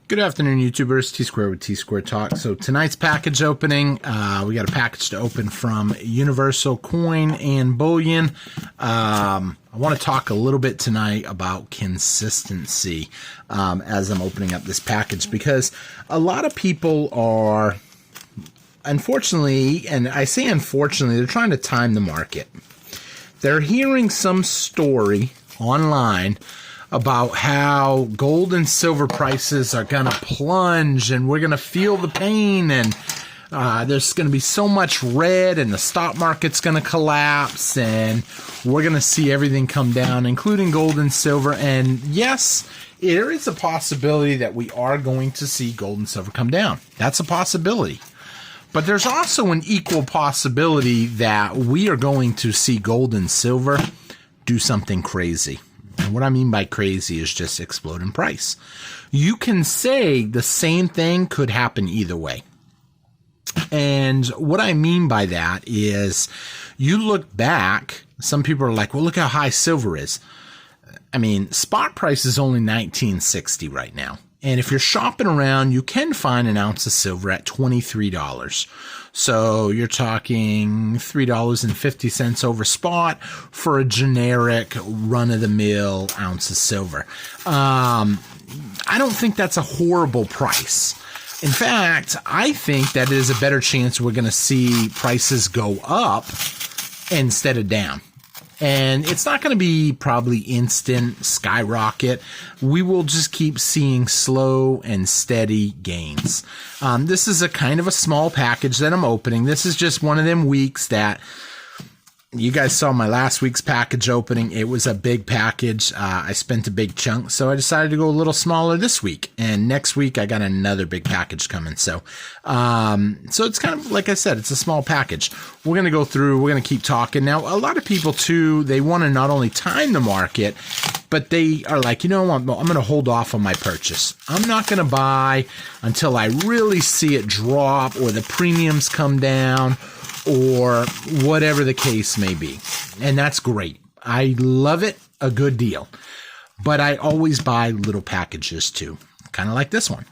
Good afternoon, YouTubers. Tsquare with Tsquare Talk. So tonight's package opening, we got a package to open from Universal Coin and Bullion. I want to talk a little bit tonight about consistency as I'm opening up this package, because a lot of people are, unfortunately, and I say unfortunately, they're trying to time the market. They're hearing some story online about how gold and silver prices are going to plunge and we're going to feel the pain, and there's going to be so much red and the stock market's going to collapse and we're going to see everything come down, including gold and silver. And yes, there is a possibility that we are going to see gold and silver come down. That's a possibility. But there's also an equal possibility that we are going to see gold and silver do something crazy. And what I mean by crazy is just explode in price. You can say the same thing could happen either way. And what I mean by that is, you look back, some people are like, well, look how high silver is. I mean, spot price is only $19.60 right now. And if you're shopping around, you can find an ounce of silver at $23. So you're talking $3.50 over spot for a generic run-of-the-mill ounce of silver. I don't think that's a horrible price. In fact, I think that there's a better chance we're going to see prices go up instead of down. And it's not going to be probably instant skyrocket. We will just keep seeing slow and steady gains. This is a kind of a small package that I'm opening. This is just one of them weeks that you guys saw my last week's package opening. It was a big package. I spent a big chunk, so I decided to go a little smaller this week. And next week, I got another big package coming. So it's kind of, like I said, it's a small package. We're going to go through, we're going to keep talking. Now, a lot of people, too, they want to not only time the market, but they are like, you know what, I'm going to hold off on my purchase. I'm not going to buy until I really see it drop or the premiums come down, or whatever the case may be. And that's great. I love it, a good deal. But I always buy little packages too, kind of like this one.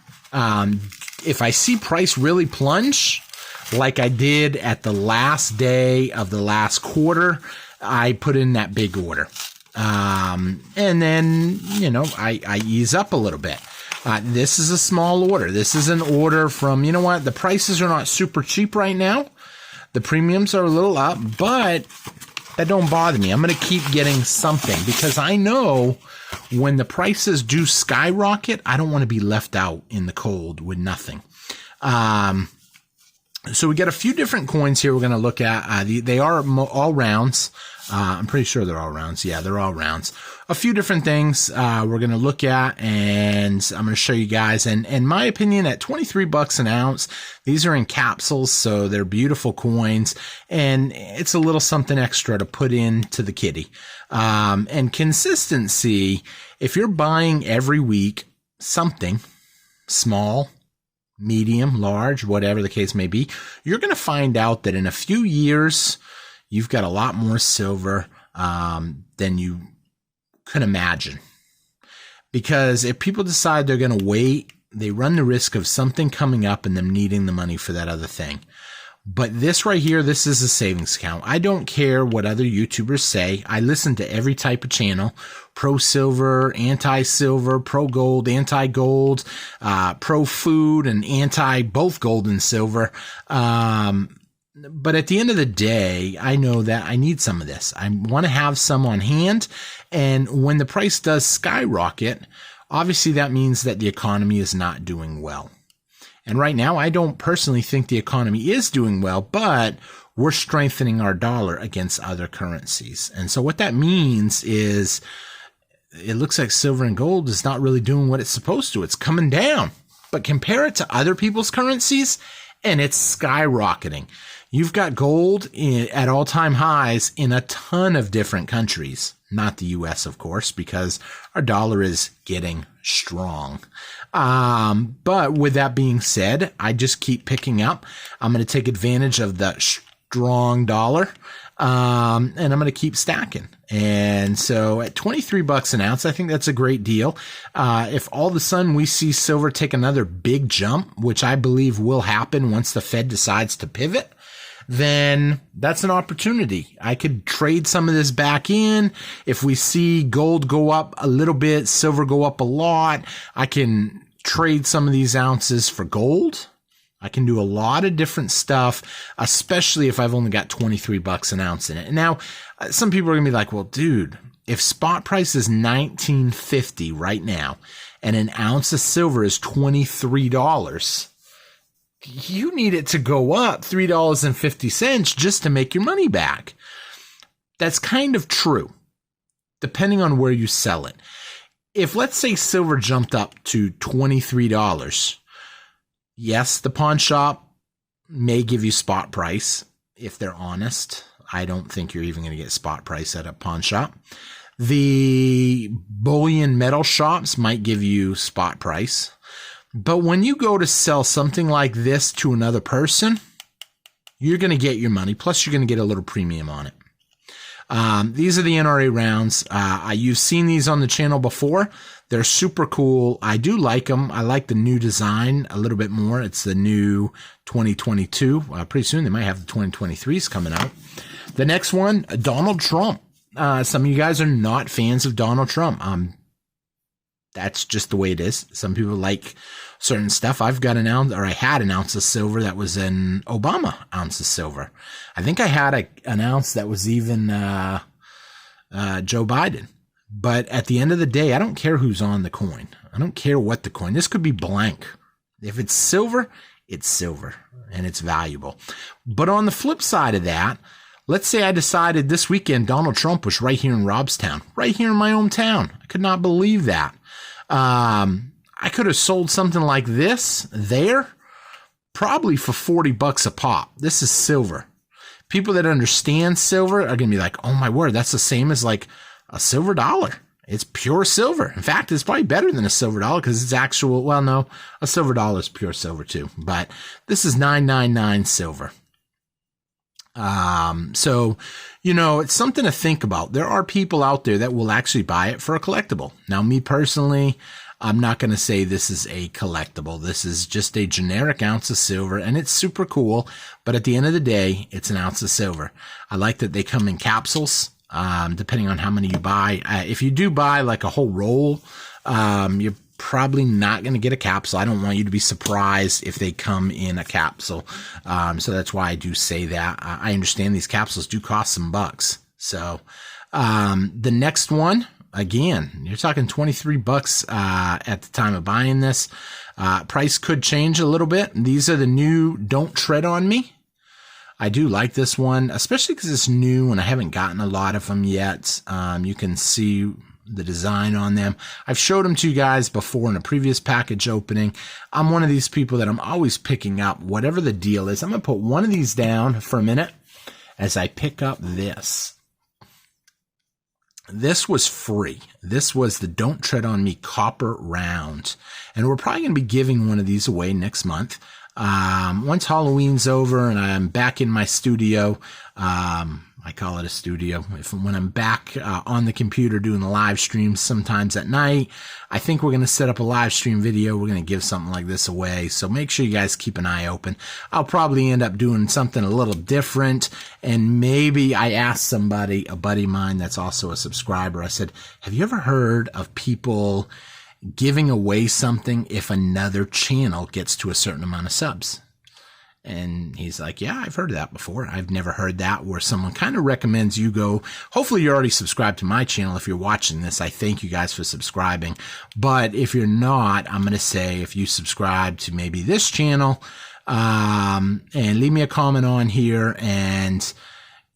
If I see price really plunge, like I did at the last day of the last quarter, I put in that big order. And then, you know, I ease up a little bit. This is a small order. This is an order from, you know what, the prices are not super cheap right now. The premiums are a little up, but that don't bother me. I'm going to keep getting something, because I know when the prices do skyrocket, I don't want to be left out in the cold with nothing. So we got a few different coins here we're going to look at. They are all rounds. I'm pretty sure they're all rounds. Yeah, they're all rounds. A few different things we're going to look at, and I'm going to show you guys. And in my opinion, at $23 an ounce, these are in capsules, so they're beautiful coins, and it's a little something extra to put into the kitty. And consistency, if you're buying every week something small, medium, large, whatever the case may be, you're going to find out that in a few years, you've got a lot more silver than you could imagine. Because if people decide they're going to wait, they run the risk of something coming up and them needing the money for that other thing. But this right here, this is a savings account. I don't care what other YouTubers say. I listen to every type of channel: pro-silver, anti-silver, pro-gold, anti-gold, pro-food, and anti-both gold and silver. But at the end of the day, I know that I need some of this. I want to have some on hand. And when the price does skyrocket, obviously that means that the economy is not doing well. And right now, I don't personally think the economy is doing well, but we're strengthening our dollar against other currencies. And so what that means is it looks like silver and gold is not really doing what it's supposed to. It's coming down. But compare it to other people's currencies, and it's skyrocketing. You've got gold at all-time highs in a ton of different countries. Not the U.S., of course, because our dollar is getting strong. But with that being said, I just keep picking up. I'm going to take advantage of the strong dollar. And I'm going to keep stacking. And so at 23 bucks an ounce, I think that's a great deal. If all of a sudden we see silver take another big jump, which I believe will happen once the Fed decides to pivot, then that's an opportunity. I could trade some of this back in. If we see gold go up a little bit, silver go up a lot, I can trade some of these ounces for gold. I can do a lot of different stuff, especially if I've only got 23 bucks an ounce in it. And now some people are going to be like, well, dude, if spot price is $19.50 right now and an ounce of silver is $23, you need it to go up $3.50 just to make your money back. That's kind of true, depending on where you sell it. If, let's say, silver jumped up to $23, yes, the pawn shop may give you spot price if they're honest. I don't think you're even going to get spot price at a pawn shop. The bullion metal shops might give you spot price. But when you go to sell something like this to another person, you're going to get your money. Plus, you're going to get a little premium on it. These are the NRA rounds. You've seen these on the channel before. They're super cool. I do like them. I like the new design a little bit more. It's the new 2022. Pretty soon they might have the 2023s coming out. The next one, Donald Trump. Some of you guys are not fans of Donald Trump. That's just the way it is. Some people like certain stuff. I've got an ounce, or I had an ounce of silver that was an Obama ounce of silver. I think I had an ounce that was even Joe Biden. But at the end of the day, I don't care who's on the coin. I don't care what the coin. This could be blank. If it's silver, and it's valuable. But on the flip side of that, let's say I decided this weekend Donald Trump was right here in Robstown, right here in my hometown. I could not believe that. I could have sold something like this there probably for 40 bucks a pop. This is silver. People that understand silver are going to be like, oh my word, that's the same as like a silver dollar. It's pure silver. In fact, it's probably better than a silver dollar because it's actual. Well, no, a silver dollar is pure silver too, but this is 999 silver. So, it's something to think about. There are people out there that will actually buy it for a collectible. Now, me personally, I'm not going to say this is a collectible. This is just a generic ounce of silver, and it's super cool. But at the end of the day, it's an ounce of silver. I like that they come in capsules, depending on how many you buy. If you do buy like a whole roll, you're probably not going to get a capsule. I don't want you to be surprised if they come in a capsule. So that's why I do say that. I understand these capsules do cost some bucks. So, the next one, again, you're talking 23 bucks, at the time of buying this. Price could change a little bit. These are the new Don't Tread on Me. I do like this one, especially because it's new and I haven't gotten a lot of them yet. You can see the design on them. I've showed them to you guys before in a previous package opening. I'm one of these people that I'm always picking up whatever the deal is. I'm going to put one of these down for a minute as I pick up this. This was free. This was the Don't Tread on Me copper round. And we're probably going to be giving one of these away next month. Once Halloween's over and I'm back in my studio, I call it a studio. When I'm back on the computer doing the live streams sometimes at night, I think we're going to set up a live stream video. We're going to give something like this away. So make sure you guys keep an eye open. I'll probably end up doing something a little different. And maybe I asked somebody, a buddy of mine that's also a subscriber, I said, have you ever heard of people giving away something if another channel gets to a certain amount of subs? And he's like, yeah, I've heard of that before. I've never heard that where someone kind of recommends you go. Hopefully you're already subscribed to my channel. If you're watching this, I thank you guys for subscribing. But if you're not, I'm going to say if you subscribe to maybe this channel, and leave me a comment on here and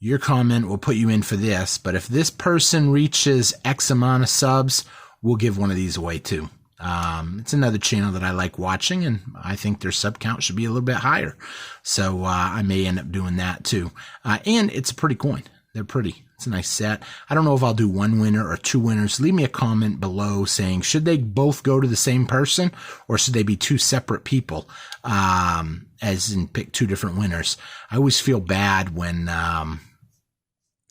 your comment will put you in for this. But if this person reaches X amount of subs, we'll give one of these away too. It's another channel that I like watching, and I think their sub count should be a little bit higher. So, I may end up doing that too. And it's a pretty coin. They're pretty. It's a nice set. I don't know if I'll do one winner or two winners. Leave me a comment below saying, should they both go to the same person or should they be two separate people? As in pick two different winners. I always feel bad when,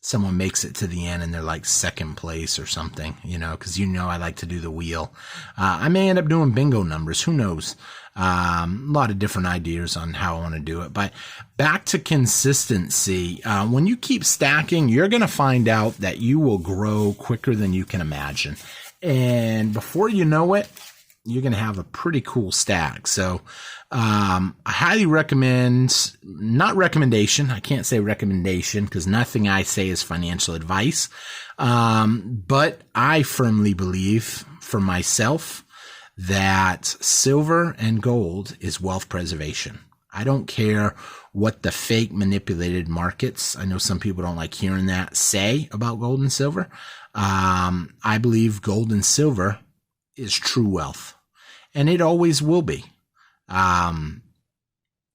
someone makes it to the end and they're like second place or something, you know, because I like to do the wheel. I may end up doing bingo numbers. Who knows? A lot of different ideas on how I want to do it. But back to consistency. When you keep stacking, you're going to find out that you will grow quicker than you can imagine. And before you know it, you're going to have a pretty cool stack. So I highly recommend, not recommendation, I can't say recommendation because nothing I say is financial advice. But I firmly believe for myself that silver and gold is wealth preservation. I don't care what the fake manipulated markets, I know some people don't like hearing that, say about gold and silver. I believe gold and silver is true wealth, and it always will be.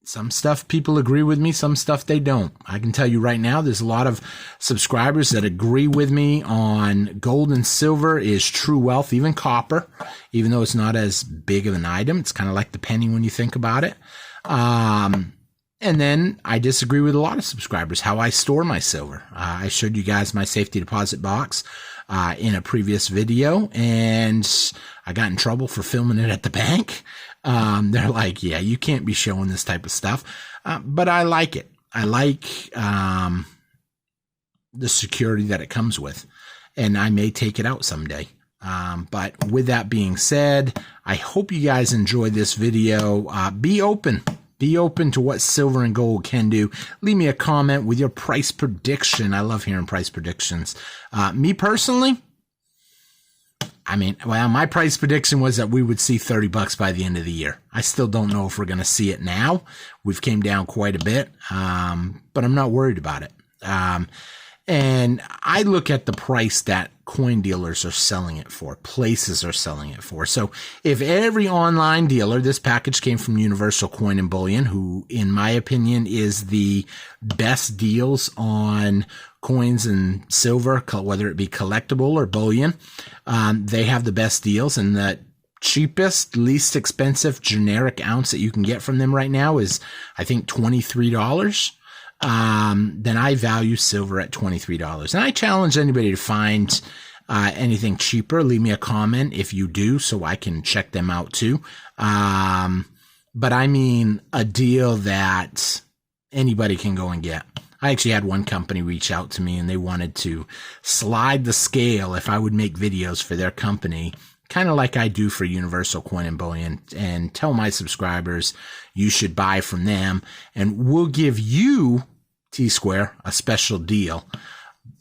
Some stuff people agree with me, some stuff they don't. I can tell you right now, there's a lot of subscribers that agree with me on gold and silver is true wealth, even copper, even though it's not as big of an item. It's kind of like the penny when you think about it. And then I disagree with a lot of subscribers, how I store my silver. I showed you guys my safety deposit box in a previous video, and I got in trouble for filming it at the bank. They're like, yeah, you can't be showing this type of stuff. But I like it. I like the security that it comes with, and I may take it out someday. But with that being said, I hope you guys enjoyed this video. Be open. Be open to what silver and gold can do. Leave me a comment with your price prediction. I love hearing price predictions. Me personally, my price prediction was that we would see $30 by the end of the year. I still don't know if we're going to see it now. We've came down quite a bit, but I'm not worried about it. And I look at the price that coin dealers are selling it for, places are selling it for. So if every online dealer, this package came from Universal Coin and Bullion, who in my opinion is the best deals on coins and silver, whether it be collectible or bullion. They have the best deals, and the cheapest, least expensive generic ounce that you can get from them right now is, I think, $23. Then I value silver at $23. And I challenge anybody to find anything cheaper. Leave me a comment if you do, so I can check them out too. But I mean a deal that anybody can go and get. I actually had one company reach out to me, and they wanted to slide the scale if I would make videos for their company, kind of like I do for Universal Coin and Bullion, and tell my subscribers you should buy from them, and we'll give you, Tsquare, a special deal,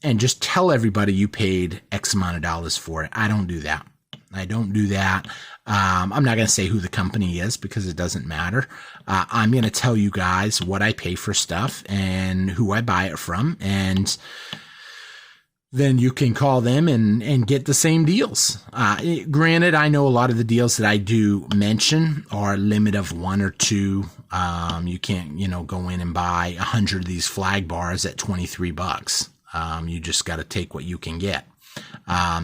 and just tell everybody you paid X amount of dollars for it. I don't do that. I don't do that. I'm not going to say who the company is because it doesn't matter. I'm going to tell you guys what I pay for stuff and who I buy it from, and then you can call them and get the same deals. Granted, I know a lot of the deals that I do mention are limit of one or two. You can't, go in and buy 100 of these flag bars at $23. You just got to take what you can get.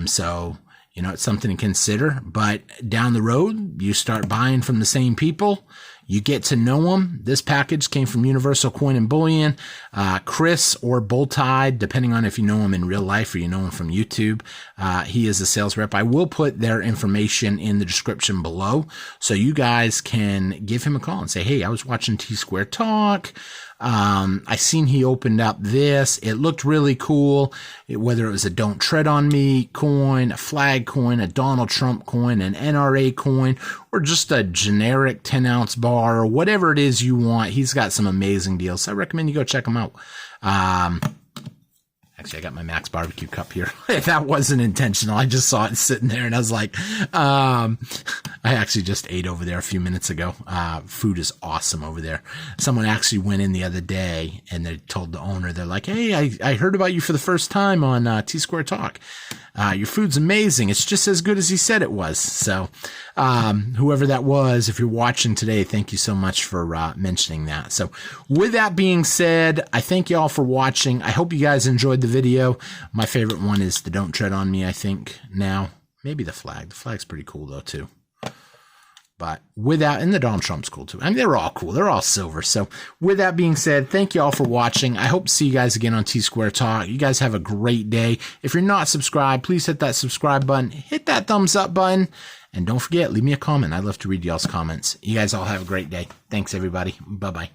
So, it's something to consider, but down the road, you start buying from the same people. You get to know them. This package came from Universal Coin and Bullion. Chris or Bulltide, depending on if you know him in real life or you know him from YouTube. He is a sales rep. I will put their information in the description below, so you guys can give him a call and say, hey, I was watching Tsquare Talk. I seen he opened up this. It looked really cool. Whether it was a Don't Tread on Me coin, a flag coin, a Donald Trump coin, an NRA coin, or just a generic 10-ounce bar, or whatever it is you want. He's got some amazing deals. So I recommend you go check him out. Actually, I got my Max barbecue cup here. That wasn't intentional. I just saw it sitting there and I was like, I actually just ate over there a few minutes ago. Food is awesome over there. Someone actually went in the other day and they told the owner, they're like, hey, I heard about you for the first time on Tsquare Talk. Your food's amazing. It's just as good as he said it was. So, whoever that was, if you're watching today, thank you so much for mentioning that. So with that being said, I thank you all for watching. I hope you guys enjoyed the video. My favorite one is the Don't Tread on Me, I think now. Maybe the flag. The flag's pretty cool though too. But with that, and the Donald Trump's cool too. I mean, they're all cool. They're all silver. So with that being said, thank you all for watching. I hope to see you guys again on Tsquare Talk. You guys have a great day. If you're not subscribed, please hit that subscribe button. Hit that thumbs up button. And don't forget, leave me a comment. I'd love to read y'all's comments. You guys all have a great day. Thanks, everybody. Bye-bye.